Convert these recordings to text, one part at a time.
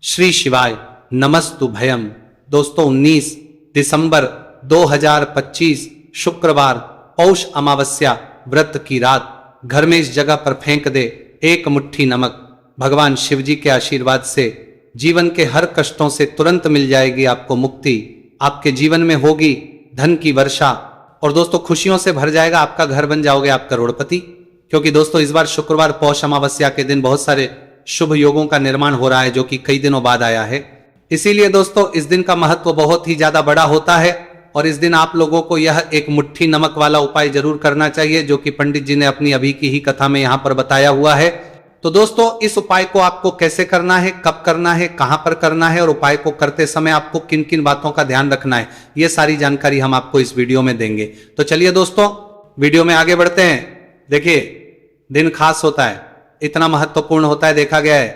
श्री शिवाय नमस्तु भयम। दोस्तों 19 दिसंबर 2025 शुक्रवार पौष अमावस्या व्रत की रात घर में इस जगह पर फेंक दे एक मुट्ठी नमक। भगवान शिव जी के आशीर्वाद से जीवन के हर कष्टों से तुरंत मिल जाएगी आपको मुक्ति। आपके जीवन में होगी धन की वर्षा और दोस्तों खुशियों से भर जाएगा आपका घर, बन जाओगे आप करोड़पति। क्योंकि दोस्तों इस बार शुक्रवार पौष अमावस्या के दिन बहुत सारे शुभ योगों का निर्माण हो रहा है जो कि कई दिनों बाद आया है। इसीलिए दोस्तों इस दिन का महत्व बहुत ही ज्यादा बड़ा होता है और इस दिन आप लोगों को यह एक मुट्ठी नमक वाला उपाय जरूर करना चाहिए जो कि पंडित जी ने अपनी अभी की ही कथा में यहां पर बताया हुआ है। तो दोस्तों इस उपाय को आपको कैसे करना है, कब करना है, कहां पर करना है और उपाय को करते समय आपको किन किन बातों का ध्यान रखना है, यह सारी जानकारी हम आपको इस वीडियो में देंगे। तो चलिए दोस्तों वीडियो में आगे बढ़ते हैं। देखिए दिन खास होता है, इतना महत्वपूर्ण होता है, देखा गया है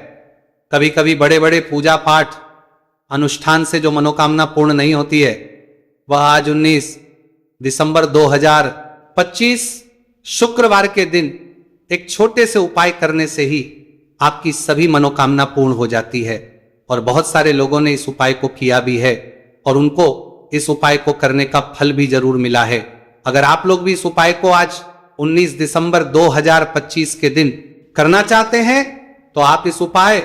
कभी कभी बड़े बड़े पूजा पाठ अनुष्ठान से जो मनोकामना पूर्ण नहीं होती है वह आज 19 दिसंबर 2025 शुक्रवार के दिन एक छोटे से उपाय करने से ही आपकी सभी मनोकामना पूर्ण हो जाती है। और बहुत सारे लोगों ने इस उपाय को किया भी है और उनको इस उपाय को करने का फल भी जरूर मिला है। अगर आप लोग भी इस उपाय को आज 19 दिसंबर 2025 के दिन करना चाहते हैं तो आप इस उपाय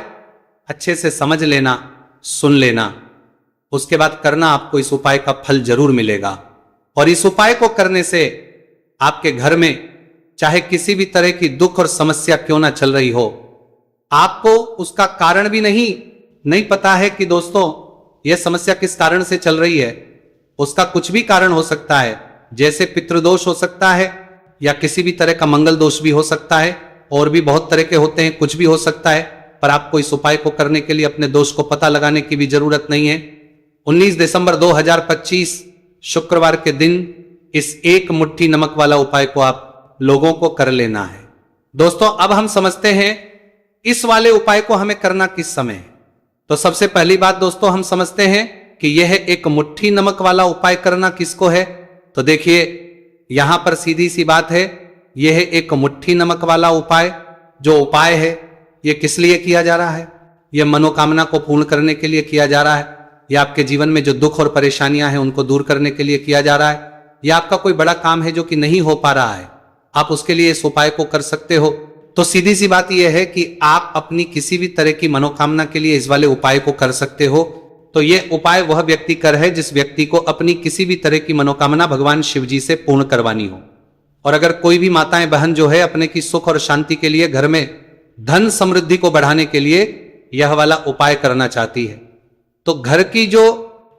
अच्छे से समझ लेना, सुन लेना, उसके बाद करना, आपको इस उपाय का फल जरूर मिलेगा। और इस उपाय को करने से आपके घर में चाहे किसी भी तरह की दुख और समस्या क्यों ना चल रही हो, आपको उसका कारण भी नहीं पता है कि दोस्तों यह समस्या किस कारण से चल रही है। उसका कुछ भी कारण हो सकता है, जैसे पितृदोष हो सकता है या किसी भी तरह का मंगल दोष भी हो सकता है, और भी बहुत तरह के होते हैं, कुछ भी हो सकता है। पर आपको इस उपाय को करने के लिए अपने दोष को पता लगाने की भी जरूरत नहीं है। 19 दिसंबर 2025 शुक्रवार के दिन इस एक मुट्ठी नमक वाला उपाय को आप लोगों को कर लेना है। दोस्तों अब हम समझते हैं इस वाले उपाय को हमें करना किस समय है। तो सबसे पहली बात दोस्तों हम समझते हैं कि यह एक मुट्ठी नमक वाला उपाय करना किसको है। तो देखिए यहां पर सीधी सी बात है, यह एक मुट्ठी नमक वाला उपाय जो उपाय है यह किस लिए किया जा रहा है। यह मनोकामना को पूर्ण करने के लिए किया जा रहा है, या आपके जीवन में जो दुख और परेशानियां हैं उनको दूर करने के लिए किया जा रहा है, या आपका कोई बड़ा काम है जो कि नहीं हो पा रहा है, आप उसके लिए इस उपाय को कर सकते हो। तो सीधी सी बात यह है कि आप अपनी किसी भी तरह की मनोकामना के लिए इस वाले उपाय को कर सकते हो। तो यह उपाय वह व्यक्ति कर है जिस व्यक्ति को अपनी किसी भी तरह की मनोकामना भगवान शिव जी से पूर्ण करवानी हो। और अगर कोई भी माताएं बहन जो है अपने की सुख और शांति के लिए, घर में धन समृद्धि को बढ़ाने के लिए यह वाला उपाय करना चाहती है, तो घर की जो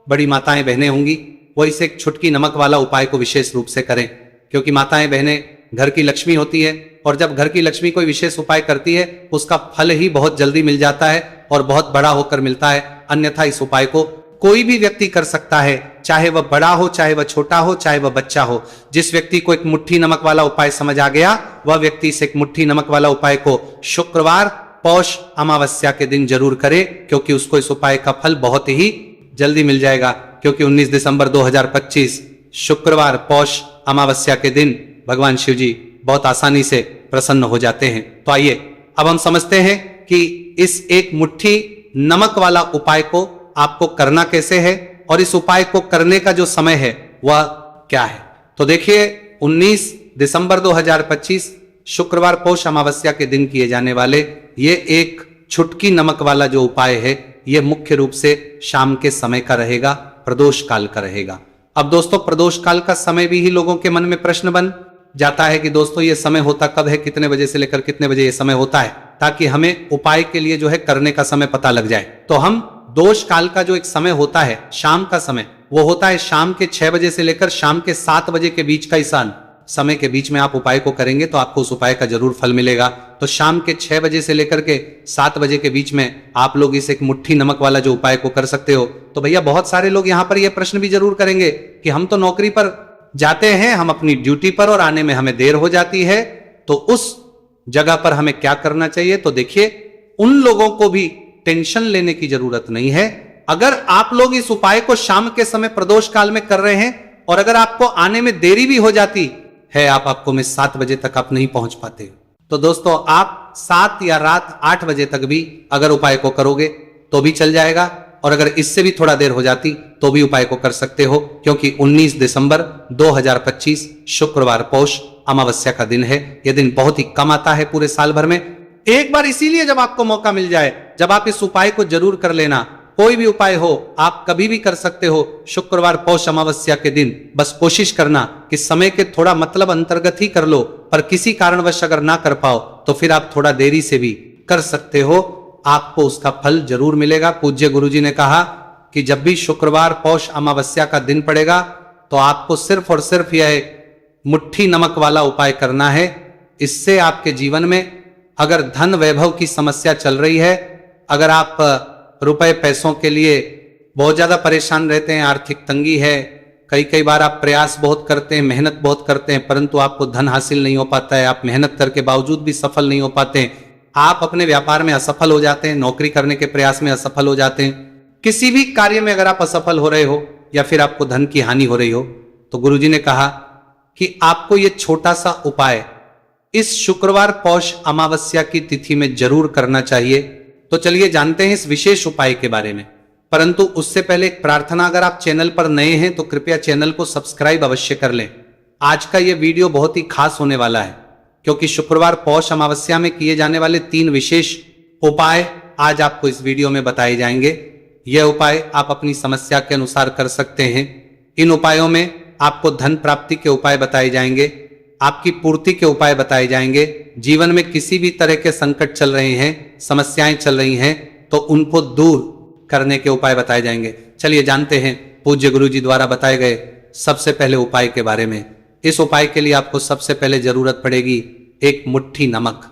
बड़ी माताएं बहनें होंगी वो इसे एक छुटकी नमक वाला उपाय को विशेष रूप से करें। क्योंकि माताएं बहनें घर की लक्ष्मी होती है और जब घर की लक्ष्मी कोई विशेष उपाय करती है उसका फल ही बहुत जल्दी मिल जाता है और बहुत बड़ा होकर मिलता है। अन्यथा इस उपाय को कोई भी व्यक्ति कर सकता है, चाहे वह बड़ा हो, चाहे वह छोटा हो, चाहे वह बच्चा हो। जिस व्यक्ति को एक मुट्ठी नमक वाला उपाय समझ आ गया वह व्यक्ति इस एक मुट्ठी नमक वाला उपाय को शुक्रवार पौष अमावस्या के दिन जरूर करे, क्योंकि उसको इस उपाय का फल बहुत ही जल्दी मिल जाएगा। क्योंकि 19 दिसंबर 2025 शुक्रवार पौष अमावस्या के दिन भगवान शिव जी बहुत आसानी से प्रसन्न हो जाते हैं। तो आइए अब हम समझते हैं कि इस एक मुट्ठी नमक वाला उपाय को आपको करना कैसे है और इस उपाय को करने का जो समय है वह क्या है। तो देखिए 19 दिसंबर 2025 शुक्रवार पौष अमावस्या के दिन किए जाने वाले ये एक छुटकी नमक वाला जो उपाय है यह मुख्य रूप से शाम के समय का रहेगा, प्रदोष काल का रहेगा। अब दोस्तों प्रदोष काल का समय भी ही लोगों के मन में प्रश्न बन जाता है कि दोस्तों ये समय होता कब है, कितने बजे से लेकर कितने बजे ये समय होता है, ताकि हमें उपाय के लिए जो है करने का समय पता लग जाए। तो हम दोष काल का जो एक समय होता है शाम का समय, वो होता है शाम के 6 बजे से लेकर शाम के 7 बजे के बीच का इस समय के बीच में आप उपाय को करेंगे तो आपको उस उपाय का जरूर फल मिलेगा। तो शाम के 6 बजे से लेकर के 7 बजे के बीच में आप लोग इस एक मुट्ठी नमक वाला जो उपाय को कर सकते हो। तो भैया बहुत सारे लोग यहाँ पर यह प्रश्न भी जरूर करेंगे कि हम तो नौकरी पर जाते हैं, हम अपनी ड्यूटी पर और आने में हमें देर हो जाती है, तो उस जगह पर हमें क्या करना चाहिए। तो देखिए उन लोगों को भी टेंशन लेने की जरूरत नहीं है। अगर आप लोग इस उपाय को शाम के समय प्रदोष काल में कर रहे हैं और अगर आपको आने में देरी भी हो जाती है, आपको में 7 बजे तक आप नहीं पहुंच पाते, तो दोस्तों आप 7 या रात 8 बजे तक भी अगर उपाय को करोगे तो भी चल जाएगा, और अगर इससे भी थोड़ा देर हो जाती तो भी उपाय को कर सकते हो, क्योंकि 19 दिसंबर 2025 शुक्रवार पौष अमावस्या का दिन है। यह दिन बहुत ही कम आता है पूरे साल भर में। एक बार इसीलिए जब आपको मौका मिल जाए, जब आप इस उपाय को जरूर कर लेना। कोई भी उपाय हो, आप कभी भी कर सकते हो शुक्रवार पौष अमावस्या के दिन। बस कोशिश करना कि समय के थोड़ा मतलब अंतर्गत ही कर लो, पर किसी कारणवश अगर ना कर पाओ तो फिर आप थोड़ा देरी से भी कर सकते हो, आपको उसका फल जरूर मिलेगा। पूज्य गुरुजी ने कहा कि जब भी शुक्रवार पौष अमावस्या का दिन पड़ेगा तो आपको सिर्फ और सिर्फ यह मुट्ठी नमक वाला उपाय करना है। इससे आपके जीवन में अगर धन वैभव की समस्या चल रही है, अगर आप रुपए पैसों के लिए बहुत ज्यादा परेशान रहते हैं, आर्थिक तंगी है, कई बार आप प्रयास बहुत करते हैं, मेहनत बहुत करते हैं, परंतु आपको धन हासिल नहीं हो पाता है, आप मेहनत करके बावजूद भी सफल नहीं हो पाते हैं, आप अपने व्यापार में असफल हो जाते हैं, नौकरी करने के प्रयास में असफल हो जाते हैं, किसी भी कार्य में अगर आप असफल हो रहे हो या फिर आपको धन की हानि हो रही हो, तो गुरुजी ने कहा कि आपको यह छोटा सा उपाय इस शुक्रवार पौष अमावस्या की तिथि में जरूर करना चाहिए। तो चलिए जानते हैं इस विशेष उपाय के बारे में। परंतु उससे पहले एक प्रार्थना, अगर आप चैनल पर नए हैं तो कृपया चैनल को सब्सक्राइब अवश्य कर लें। आज का यह वीडियो बहुत ही खास होने वाला है, क्योंकि शुक्रवार पौष अमावस्या में किए जाने वाले 3 विशेष उपाय आज आपको इस वीडियो में बताए जाएंगे। यह उपाय आप अपनी समस्या के अनुसार कर सकते हैं। इन उपायों में आपको धन प्राप्ति के उपाय बताए जाएंगे, आपकी पूर्ति के उपाय बताए जाएंगे। जीवन में किसी भी तरह के संकट चल रहे हैं, समस्याएं चल रही हैं, तो उनको दूर करने के उपाय बताए जाएंगे। चलिए जानते हैं पूज्य गुरु जी द्वारा बताए गए सबसे पहले उपाय के बारे में। इस उपाय के लिए आपको सबसे पहले जरूरत पड़ेगी एक मुट्ठी नमक।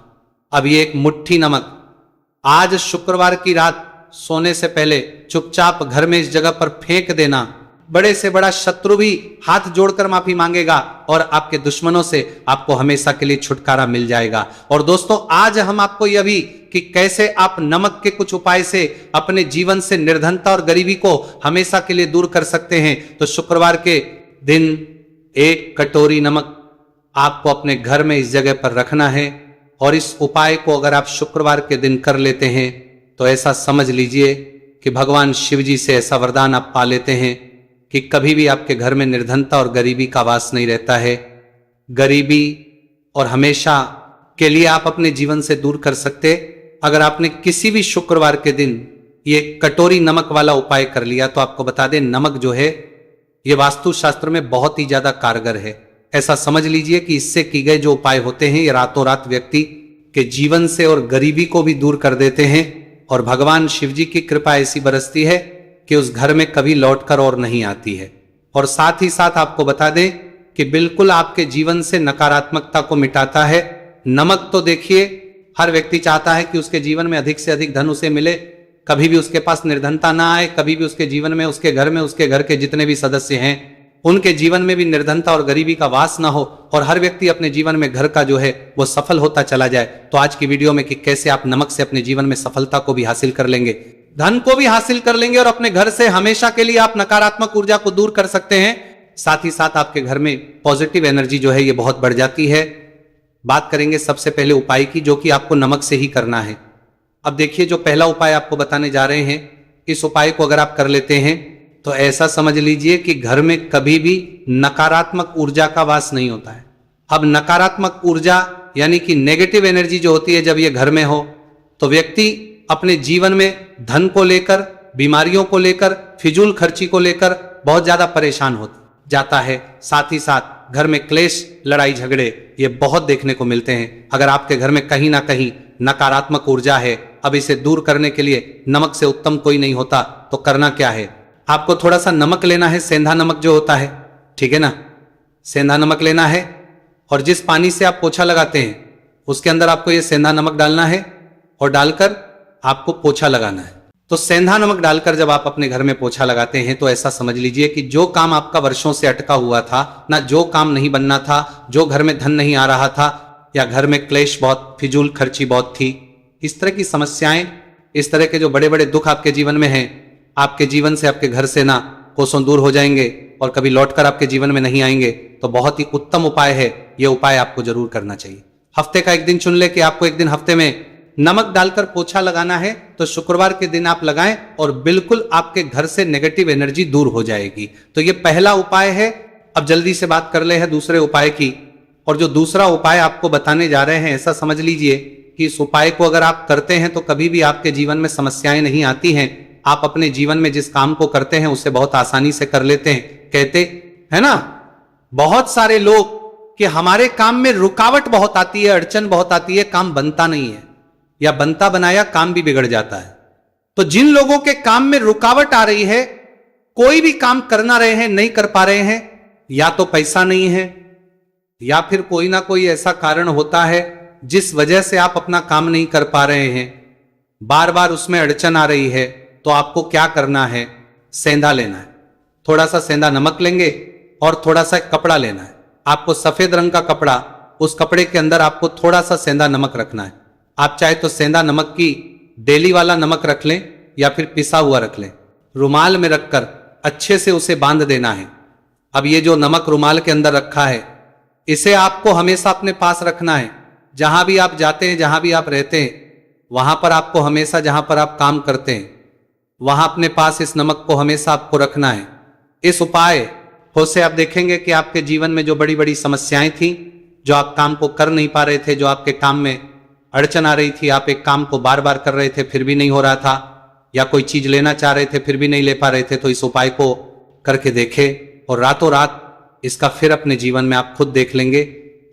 अब ये एक मुट्ठी नमक आज शुक्रवार की रात सोने से पहले चुपचाप घर में इस जगह पर फेंक देना। बड़े से बड़ा शत्रु भी हाथ जोड़कर माफी मांगेगा और आपके दुश्मनों से आपको हमेशा के लिए छुटकारा मिल जाएगा। और दोस्तों, आज हम आपको यह भी कि कैसे आप नमक के कुछ उपाय से अपने जीवन से निर्धनता और गरीबी को हमेशा के लिए दूर कर सकते हैं। तो शुक्रवार के दिन 1 कटोरी नमक आपको अपने घर में इस जगह पर रखना है, और इस उपाय को अगर आप शुक्रवार के दिन कर लेते हैं तो ऐसा समझ लीजिए कि भगवान शिव जी से ऐसा वरदान आप पा लेते हैं कि कभी भी आपके घर में निर्धनता और गरीबी का वास नहीं रहता है। गरीबी और हमेशा के लिए आप अपने जीवन से दूर कर सकते। अगर आपने किसी भी शुक्रवार के दिन ये कटोरी नमक वाला उपाय कर लिया, तो आपको बता दें, नमक जो है ये वास्तु शास्त्र में बहुत ही ज्यादा कारगर है। ऐसा समझ लीजिए कि इससे की गए जो उपाय होते हैं ये रातों रात व्यक्ति के जीवन से और गरीबी को भी दूर कर देते हैं, और भगवान शिव जी की कृपा ऐसी बरसती है कि उस घर में कभी लौटकर और नहीं आती है। और साथ ही साथ आपको बता दें कि बिल्कुल आपके जीवन से नकारात्मकता को मिटाता है। नमक तो देखिए हर व्यक्ति चाहता है कि उसके जीवन में अधिक से अधिक धन उसे मिले, कभी भी उसके पास निर्धनता ना आए, कभी भी उसके जीवन में, उसके घर में, उसके घर के जितने भी सदस्य हैं उनके जीवन में भी निर्धनता और गरीबी का वास ना हो, और हर व्यक्ति अपने जीवन में घर का जो है वो सफल होता चला जाए। तो आज की वीडियो में कि कैसे आप नमक से अपने जीवन में सफलता को भी हासिल कर लेंगे, धन को भी हासिल कर लेंगे, और अपने घर से हमेशा के लिए आप नकारात्मक ऊर्जा को दूर कर सकते हैं। साथ ही साथ आपके घर में पॉजिटिव एनर्जी जो है ये बहुत बढ़ जाती है। बात करेंगे सबसे पहले उपाय की, जो कि आपको नमक से ही करना है। अब देखिए, जो पहला उपाय आपको बताने जा रहे हैं, इस उपाय को अगर आप कर लेते हैं तो ऐसा समझ लीजिए कि घर में कभी भी नकारात्मक ऊर्जा का वास नहीं होता है। अब नकारात्मक ऊर्जा यानी कि नेगेटिव एनर्जी जो होती है, जब ये घर में हो तो व्यक्ति अपने जीवन में धन को लेकर, बीमारियों को लेकर, फिजूल खर्ची को लेकर बहुत ज्यादा परेशान हो जाता है। साथ ही साथ घर में क्लेश, लड़ाई झगड़े ये बहुत देखने को मिलते हैं। अगर आपके घर में कहीं ना कहीं नकारात्मक ऊर्जा है, अब इसे दूर करने के लिए नमक से उत्तम कोई नहीं होता। तो करना क्या है, आपको थोड़ा सा नमक लेना है, सेंधा नमक जो होता है, ठीक है ना, सेंधा नमक लेना है, और जिस पानी से आप पोछा लगाते हैं उसके अंदर आपको ये सेंधा नमक डालना है, और डालकर आपको पोछा लगाना है। तो सेंधा नमक डालकर जब आप अपने घर में पोछा लगाते हैं तो ऐसा समझ लीजिए कि जो काम आपका वर्षों से अटका हुआ था ना, जो काम नहीं बनना था, जो घर में धन नहीं आ रहा था, या घर में क्लेश बहुत, फिजूल खर्ची बहुत थी, इस तरह की समस्याएं, इस तरह के जो बड़े बड़े दुख आपके जीवन में हैं, आपके जीवन से, आपके घर से ना कोसों दूर हो जाएंगे और कभी लौटकर आपके जीवन में नहीं आएंगे। तो बहुत ही उत्तम उपाय है, यह उपाय आपको जरूर करना चाहिए। हफ्ते का एक दिन चुन ले कि आपको एक दिन हफ्ते में नमक डालकर पोछा लगाना है तो शुक्रवार के दिन आप लगाएं और बिल्कुल आपके घर से नेगेटिव एनर्जी दूर हो जाएगी। तो ये पहला उपाय है। अब जल्दी से बात कर ले है दूसरे उपाय की। और जो दूसरा उपाय आपको बताने जा रहे हैं, ऐसा समझ लीजिए कि इस उपाय को अगर आप करते हैं तो कभी भी आपके जीवन में समस्याएं नहीं आती हैं। आप अपने जीवन में जिस काम को करते हैं उसे बहुत आसानी से कर लेते हैं। कहते है ना बहुत सारे लोग कि हमारे काम में रुकावट बहुत आती है, अड़चन बहुत आती है, काम बनता नहीं है, या बनता बनाया काम भी बिगड़ जाता है। तो जिन लोगों के काम में रुकावट आ रही है, कोई भी काम करना रहे हैं नहीं कर पा रहे हैं, या तो पैसा नहीं है या फिर कोई ना कोई ऐसा कारण होता है जिस वजह से आप अपना काम नहीं कर पा रहे हैं, बार बार उसमें अड़चन आ रही है, तो आपको क्या करना है, सेंधा लेना है। थोड़ा सा सेंधा नमक लेंगे और थोड़ा सा कपड़ा लेना है। आपको सफेद रंग का कपड़ा, उस कपड़े के अंदर आपको थोड़ा सा सेंधा नमक रखना है। आप चाहे तो सेंधा नमक की डेली वाला नमक रख लें या फिर पिसा हुआ रख लें। रुमाल में रखकर अच्छे से उसे बांध देना है। अब ये जो नमक रुमाल के अंदर रखा है, इसे आपको हमेशा अपने पास रखना है। जहां भी आप जाते हैं, जहां भी आप रहते हैं, वहां पर आपको हमेशा, जहां पर आप काम करते हैं, वहां अपने पास इस नमक को हमेशा आपको रखना है। इस उपाय हो से आप देखेंगे कि आपके जीवन में जो बड़ी बड़ी समस्याएं थी, जो आप काम को कर नहीं पा रहे थे, जो आपके काम में अड़चन आ रही थी, आप एक काम को बार बार कर रहे थे फिर भी नहीं हो रहा था, या कोई चीज लेना चाह रहे थे फिर भी नहीं ले पा रहे थे, तो इस उपाय को करके देखें और रातों रात इसका फिर अपने जीवन में आप खुद देख लेंगे।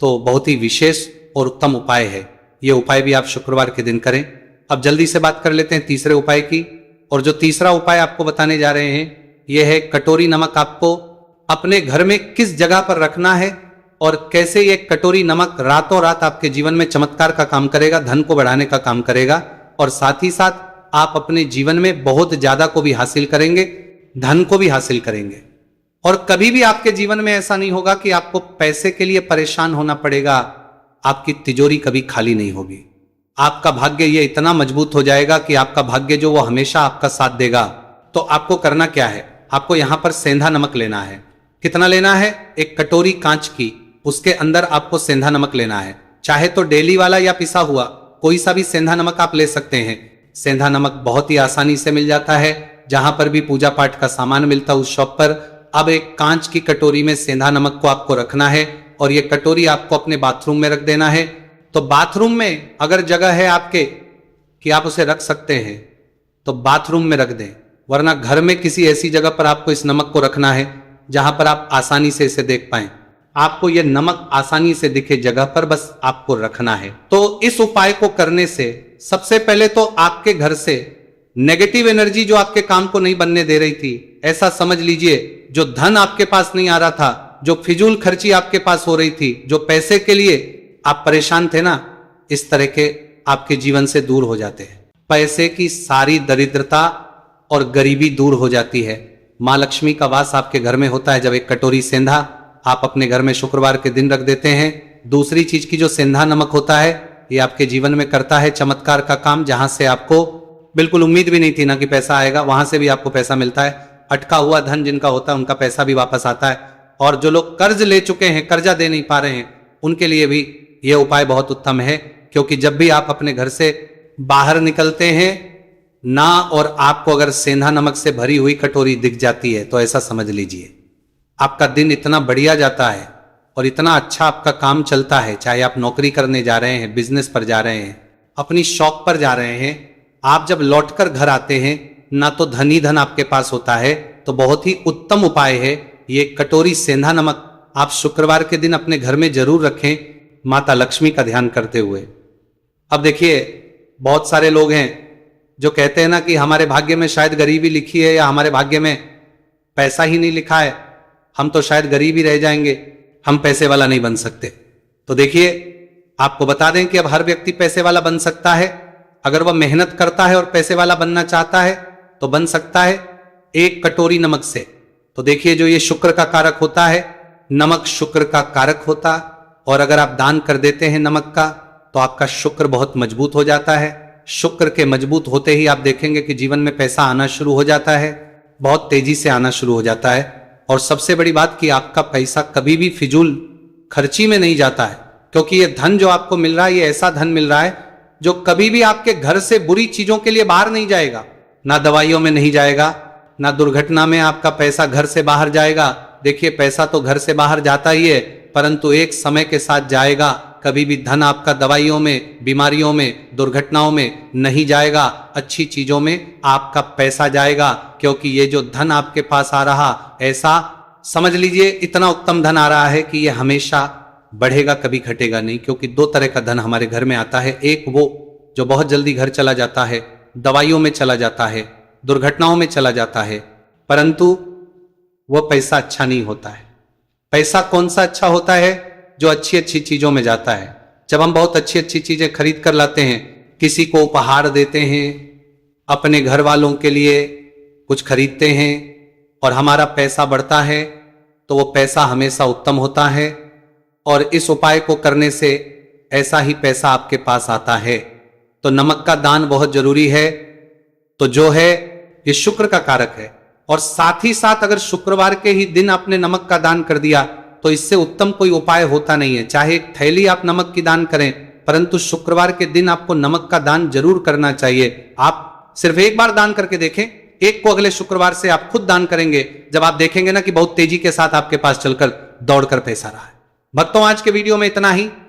तो बहुत ही विशेष और उत्तम उपाय है। यह उपाय भी आप शुक्रवार के दिन करें। अब जल्दी से बात कर लेते हैं तीसरे उपाय की। और जो तीसरा उपाय आपको बताने जा रहे हैं, यह है कटोरी नमक आपको अपने घर में किस जगह पर रखना है और कैसे ये कटोरी नमक रातों रात आपके जीवन में चमत्कार का काम करेगा, धन को बढ़ाने का काम करेगा, और साथ ही साथ आप अपने जीवन में बहुत ज्यादा को भी हासिल करेंगे, धन को भी हासिल करेंगे। और कभी भी आपके जीवन में ऐसा नहीं होगा कि आपको पैसे के लिए परेशान होना पड़ेगा। आपकी तिजोरी कभी खाली नहीं होगी। आपका भाग्य ये इतना मजबूत हो जाएगा कि आपका भाग्य जो वो हमेशा आपका साथ देगा। तो आपको करना क्या है, आपको यहां पर सेंधा नमक लेना है। कितना लेना है, एक कटोरी कांच की, उसके अंदर आपको सेंधा नमक लेना है। चाहे तो डेली वाला या पिसा हुआ, कोई सा भी सेंधा नमक आप ले सकते हैं। सेंधा नमक बहुत ही आसानी से मिल जाता है, जहां पर भी पूजा पाठ का सामान मिलता है उस शॉप पर। अब एक कांच की कटोरी में सेंधा नमक को आपको रखना है और ये कटोरी आपको अपने बाथरूम में रख देना है। तो बाथरूम में अगर जगह है आपके कि आप उसे रख सकते हैं तो बाथरूम में रख दें, वरना घर में किसी ऐसी जगह पर आपको इस नमक को रखना है जहां पर आप आसानी से इसे देख पाएं। आपको यह नमक आसानी से दिखे जगह पर बस आपको रखना है। तो इस उपाय को करने से सबसे पहले तो आपके घर से नेगेटिव एनर्जी जो आपके काम को नहीं बनने दे रही थी, ऐसा समझ लीजिए जो धन आपके पास नहीं आ रहा था, जो फिजूल खर्ची आपके पास हो रही थी, जो पैसे के लिए आप परेशान थे ना, इस तरह के आपके जीवन से दूर हो जाते हैं। पैसे की सारी दरिद्रता और गरीबी दूर हो जाती है। माँ लक्ष्मी का वास आपके घर में होता है जब एक कटोरी सेंधा आप अपने घर में शुक्रवार के दिन रख देते हैं। दूसरी चीज की जो सेंधा नमक होता है, ये आपके जीवन में करता है चमत्कार का काम। जहां से आपको बिल्कुल उम्मीद भी नहीं थी ना कि पैसा आएगा, वहां से भी आपको पैसा मिलता है। अटका हुआ धन जिनका होता है उनका पैसा भी वापस आता है। और जो लोग कर्ज ले चुके हैं, कर्जा दे नहीं पा रहे हैं, उनके लिए भी यह उपाय बहुत उत्तम है। क्योंकि जब भी आप अपने घर से बाहर निकलते हैं ना, और आपको अगर सेंधा नमक से भरी हुई कटोरी दिख जाती है, तो ऐसा समझ लीजिए आपका दिन इतना बढ़िया जाता है और इतना अच्छा आपका काम चलता है। चाहे आप नौकरी करने जा रहे हैं, बिजनेस पर जा रहे हैं, अपनी शौक पर जा रहे हैं, आप जब लौटकर घर आते हैं ना, तो धन ही धन आपके पास होता है। तो बहुत ही उत्तम उपाय है ये कटोरी सेंधा नमक। आप शुक्रवार के दिन अपने घर में जरूर रखें, माता लक्ष्मी का ध्यान करते हुए। अब देखिए, बहुत सारे लोग हैं जो कहते हैं ना कि हमारे भाग्य में शायद गरीबी लिखी है, या हमारे भाग्य में पैसा ही नहीं लिखा है, हम तो शायद गरीब ही रह जाएंगे, हम पैसे वाला नहीं बन सकते। तो देखिए, आपको बता दें कि अब हर व्यक्ति पैसे वाला बन सकता है। अगर वह मेहनत करता है और पैसे वाला बनना चाहता है तो बन सकता है, एक कटोरी नमक से। तो देखिए, जो ये शुक्र का कारक होता है, नमक शुक्र का कारक होता, और अगर आप दान कर देते हैं नमक का, तो आपका शुक्र बहुत मजबूत हो जाता है। शुक्र के मजबूत होते ही आप देखेंगे कि जीवन में पैसा आना शुरू हो जाता है, बहुत तेजी से आना शुरू हो जाता है। और सबसे बड़ी बात कि आपका पैसा कभी भी फिजूल खर्ची में नहीं जाता है, क्योंकि ये धन जो आपको मिल रहा है, ये ऐसा धन मिल रहा है जो कभी भी आपके घर से बुरी चीजों के लिए बाहर नहीं जाएगा, ना दवाइयों में नहीं जाएगा, ना दुर्घटना में आपका पैसा घर से बाहर जाएगा। देखिए, पैसा तो घर से बाहर जाता ही है, परंतु एक समय के साथ जाएगा। कभी भी धन आपका दवाइयों में, बीमारियों में, दुर्घटनाओं में नहीं जाएगा। अच्छी चीजों में आपका पैसा जाएगा, क्योंकि ये जो धन आपके पास आ रहा, ऐसा समझ लीजिए इतना उत्तम धन आ रहा है कि ये हमेशा बढ़ेगा, कभी घटेगा नहीं। क्योंकि दो तरह का धन हमारे घर में आता है। एक वो जो बहुत जल्दी घर चला जाता है, दवाइयों में चला जाता है, दुर्घटनाओं में चला जाता है, परंतु वो पैसा अच्छा नहीं होता है। पैसा कौन सा अच्छा होता है? जो अच्छी अच्छी चीजों में जाता है। जब हम बहुत अच्छी अच्छी चीजें खरीद कर लाते हैं, किसी को उपहार देते हैं, अपने घर वालों के लिए कुछ खरीदते हैं और हमारा पैसा बढ़ता है, तो वो पैसा हमेशा उत्तम होता है। और इस उपाय को करने से ऐसा ही पैसा आपके पास आता है। तो नमक का दान बहुत जरूरी है। तो जो है ये शुक्र का कारक है, और साथ ही साथ अगर शुक्रवार के ही दिन आपने नमक का दान कर दिया तो इससे उत्तम कोई उपाय होता नहीं है। चाहे एक थैली आप नमक की दान करें, परंतु शुक्रवार के दिन आपको नमक का दान जरूर करना चाहिए। आप सिर्फ एक बार दान करके देखें, एक को अगले शुक्रवार से आप खुद दान करेंगे, जब आप देखेंगे ना कि बहुत तेजी के साथ आपके पास चलकर दौड़कर पैसा रहा है। भक्तों, आज के वीडियो में इतना ही।